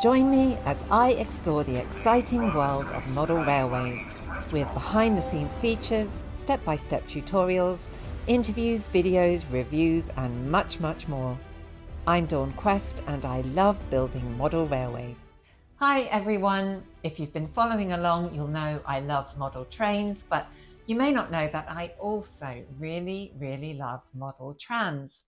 Join me as I explore the exciting world of model railways with behind-the-scenes features, step-by-step tutorials, interviews, videos, reviews and much, much more. I'm Dawn Quest and I love building model railways. Hi everyone! If you've been following along, you'll know I love model trains, but you may not know that I also really love model trams.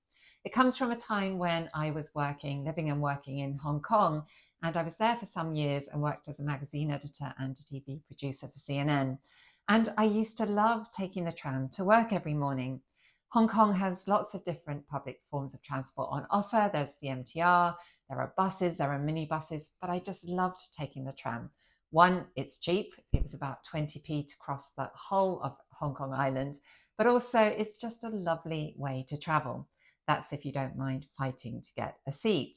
It comes from a time when I was living and working in Hong Kong, and I was there for some years and worked as a magazine editor and a TV producer for CNN. And I used to love taking the tram to work every morning. Hong Kong has lots of different public forms of transport on offer. There's the MTR, there are buses, there are minibuses, but I just loved taking the tram. One, it's cheap. It was about 20p to cross the whole of Hong Kong Island, but also it's just a lovely way to travel. That's if you don't mind fighting to get a seat.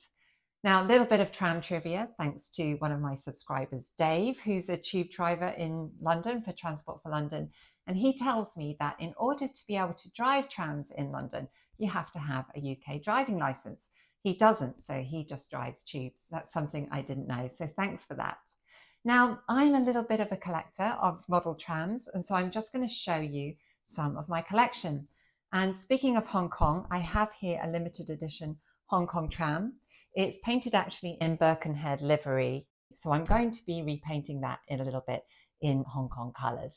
Now, a little bit of tram trivia, thanks to one of my subscribers, Dave, who's a tube driver in London for Transport for London. And he tells me that in order to be able to drive trams in London, you have to have a UK driving license. He doesn't, so he just drives tubes. That's something I didn't know, so thanks for that. Now, I'm a little bit of a collector of model trams, and so I'm just going to show you some of my collection. And speaking of Hong Kong, I have here a limited edition Hong Kong tram. It's painted actually in Birkenhead livery, so I'm going to be repainting that in a little bit in Hong Kong colours.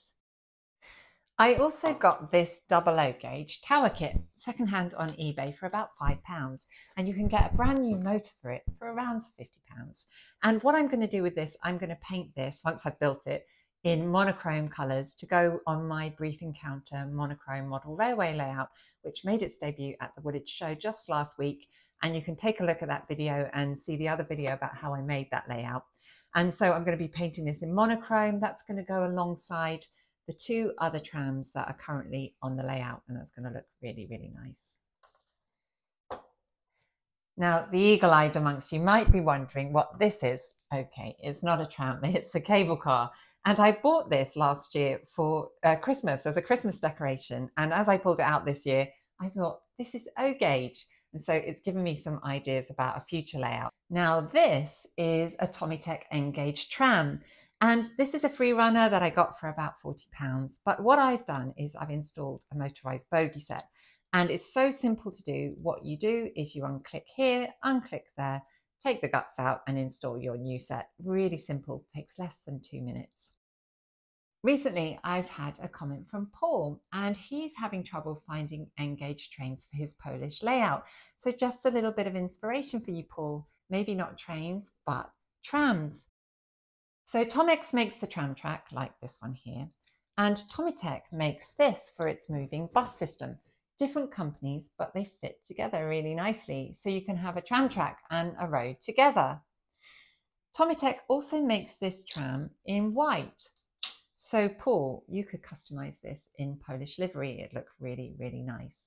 I also got this 00 gauge tower kit, secondhand on eBay for about £5, and you can get a brand new motor for it for around £50. And what I'm going to do with this, I'm going to paint this once I've built it in monochrome colours to go on my Brief Encounter monochrome model railway layout, which made its debut at the Woolwich show just last week. And you can take a look at that video and see the other video about how I made that layout. And so I'm going to be painting this in monochrome. That's going to go alongside the two other trams that are currently on the layout, and that's going to look really nice. Now, the eagle-eyed amongst you might be wondering what this is. Okay, it's not a tram, it's a cable car. And I bought this last year for Christmas as a Christmas decoration. And as I pulled it out this year, I thought, this is O gauge. And so it's given me some ideas about a future layout. Now, this is a Tomitech N-gauge tram. And this is a free runner that I got for about £40. But what I've done is I've installed a motorized bogie set. And it's so simple to do. What you do is you unclick here, unclick there, take the guts out and install your new set. Really simple, takes less than 2 minutes. Recently, I've had a comment from Paul, and he's having trouble finding N-gauge trains for his Polish layout. So just a little bit of inspiration for you, Paul. Maybe not trains, but trams. So Tomex makes the tram track, like this one here, and Tomitech makes this for its moving bus system. Different companies, but they fit together really nicely, so you can have a tram track and a road together. Tomitech also makes this tram in white. So Paul, you could customize this in Polish livery. It looked really nice.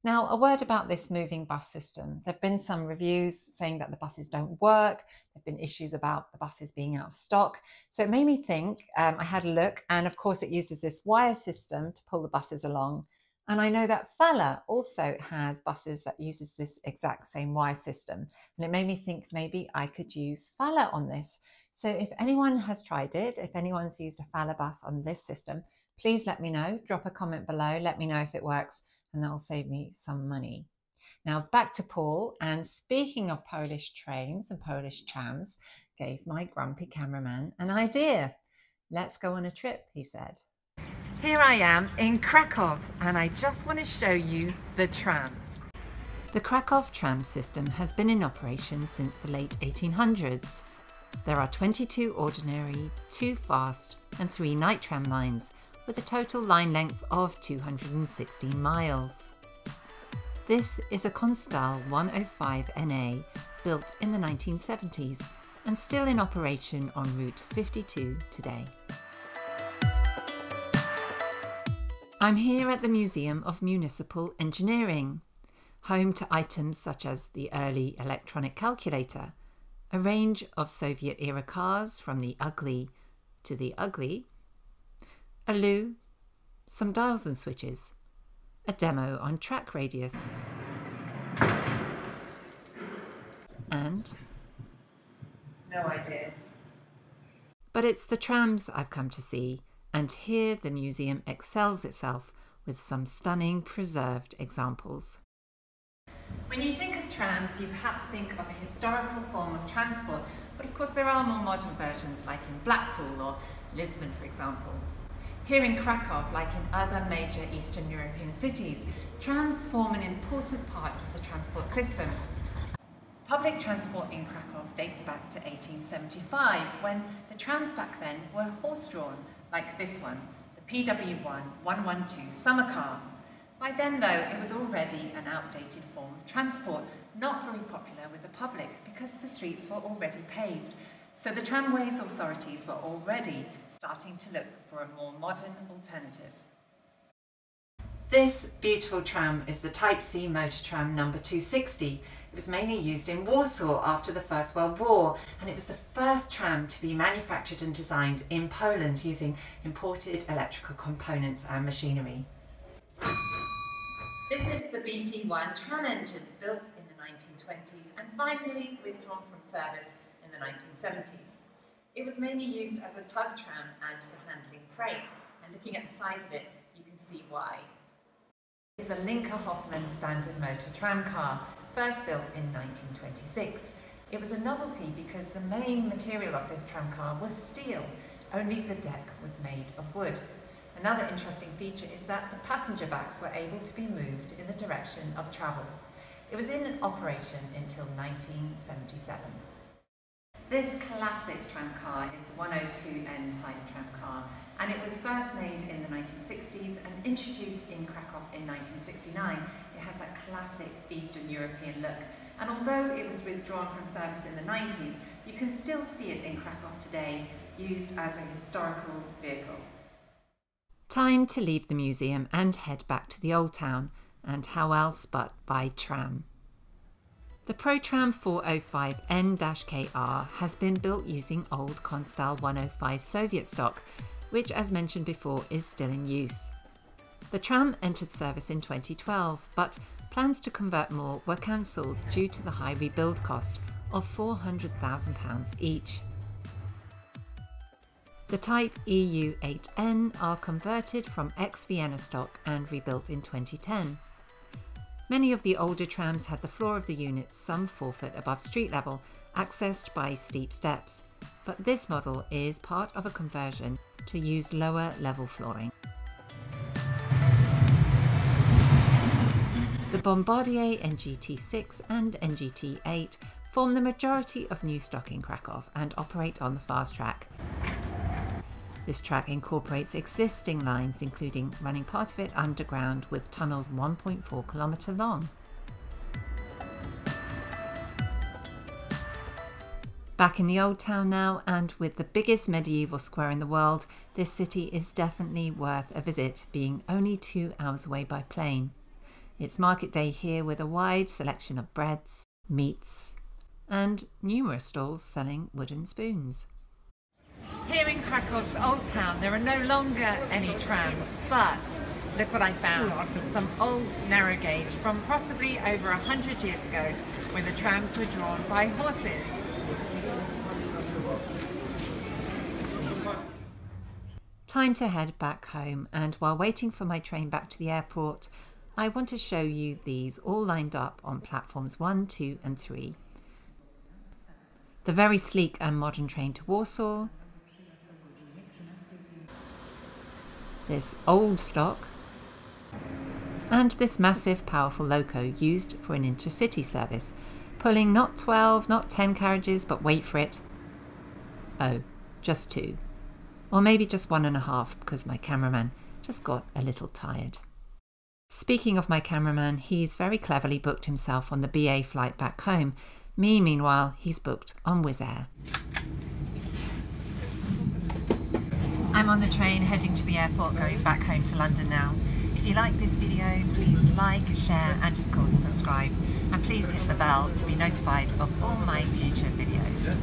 Now, a word about this moving bus system. There have been some reviews saying that the buses don't work. There have been issues about the buses being out of stock. So it made me think. I had a look, and of course it uses this wire system to pull the buses along. And I know that Fella also has buses that uses this exact same wire system. And it made me think maybe I could use Fella on this. So if anyone has tried it, if anyone's used a Fella bus on this system, please let me know. Drop a comment below, let me know if it works, and that'll save me some money. Now back to Paul, and speaking of Polish trains and Polish trams, gave my grumpy cameraman an idea. Let's go on a trip, he said. Here I am in Krakow, and I just want to show you the trams. The Krakow tram system has been in operation since the late 1800s. There are 22 ordinary, 2 fast and 3 night tram lines, with a total line length of 216 miles. This is a Constal 105 NA built in the 1970s and still in operation on Route 52 today. I'm here at the Museum of Municipal Engineering, home to items such as the early electronic calculator, a range of Soviet-era cars from the ugly to the ugly, a loo, some dials and switches, a demo on track radius, and No idea. But it's the trams I've come to see, and here the museum excels itself with some stunning preserved examples. When you think of trams, you perhaps think of a historical form of transport, but of course there are more modern versions like in Blackpool or Lisbon, for example. Here in Krakow, like in other major Eastern European cities, trams form an important part of the transport system. Public transport in Krakow dates back to 1875, when the trams back then were horse-drawn, like this one, the PW1 112 summer car. By then, though, it was already an outdated form of transport, not very popular with the public because the streets were already paved. So the tramways authorities were already starting to look for a more modern alternative. This beautiful tram is the Type C motor tram number 260. It was mainly used in Warsaw after the First World War, and it was the first tram to be manufactured and designed in Poland using imported electrical components and machinery. This is the BT1 tram engine, built in the 1920s and finally withdrawn from service in the 1970s. It was mainly used as a tug tram and for handling freight, and looking at the size of it, you can see why. This is the Linke-Hofmann standard motor tram car, first built in 1926. It was a novelty because the main material of this tram car was steel, only the deck was made of wood. Another interesting feature is that the passenger backs were able to be moved in the direction of travel. It was in operation until 1977. This classic tram car is the 102N type tram car, and it was first made in the 1960s and introduced in Krakow in 1969. It has that classic Eastern European look, and although it was withdrawn from service in the 90s, you can still see it in Krakow today, used as a historical vehicle. Time to leave the museum and head back to the Old Town, and how else but by tram. The ProTram 405 N-KR has been built using old Konstal 105 Soviet stock, which, as mentioned before, is still in use. The tram entered service in 2012, but plans to convert more were cancelled due to the high rebuild cost of £400,000 each. The Type EU8N are converted from ex-Vienna stock and rebuilt in 2010. Many of the older trams had the floor of the unit some 4 foot above street level, accessed by steep steps, but this model is part of a conversion to use lower level flooring. The Bombardier NGT6 and NGT8 form the majority of new stock in Krakow and operate on the fast track. This track incorporates existing lines, including running part of it underground with tunnels 1.4 kilometre long. Back in the Old Town now, and with the biggest medieval square in the world, this city is definitely worth a visit, being only 2 hours away by plane. It's market day here with a wide selection of breads, meats, and numerous stalls selling wooden spoons. Here in Krakow's Old Town there are no longer any trams, but look what I found, some old narrow gauge from possibly over 100 years ago when the trams were drawn by horses. Time to head back home, and while waiting for my train back to the airport, I want to show you these all lined up on platforms 1, 2 and 3. The very sleek and modern train to Warsaw, this old stock, and this massive powerful loco used for an intercity service, pulling not 12, not 10 carriages, but wait for it, oh, just 2. Or maybe just 1.5 because my cameraman just got a little tired. Speaking of my cameraman, he's very cleverly booked himself on the BA flight back home. Me, meanwhile, he's booked on Wizz Air. I'm on the train heading to the airport, going back home to London now. If you like this video, please like, share and of course subscribe. And please hit the bell to be notified of all my future videos.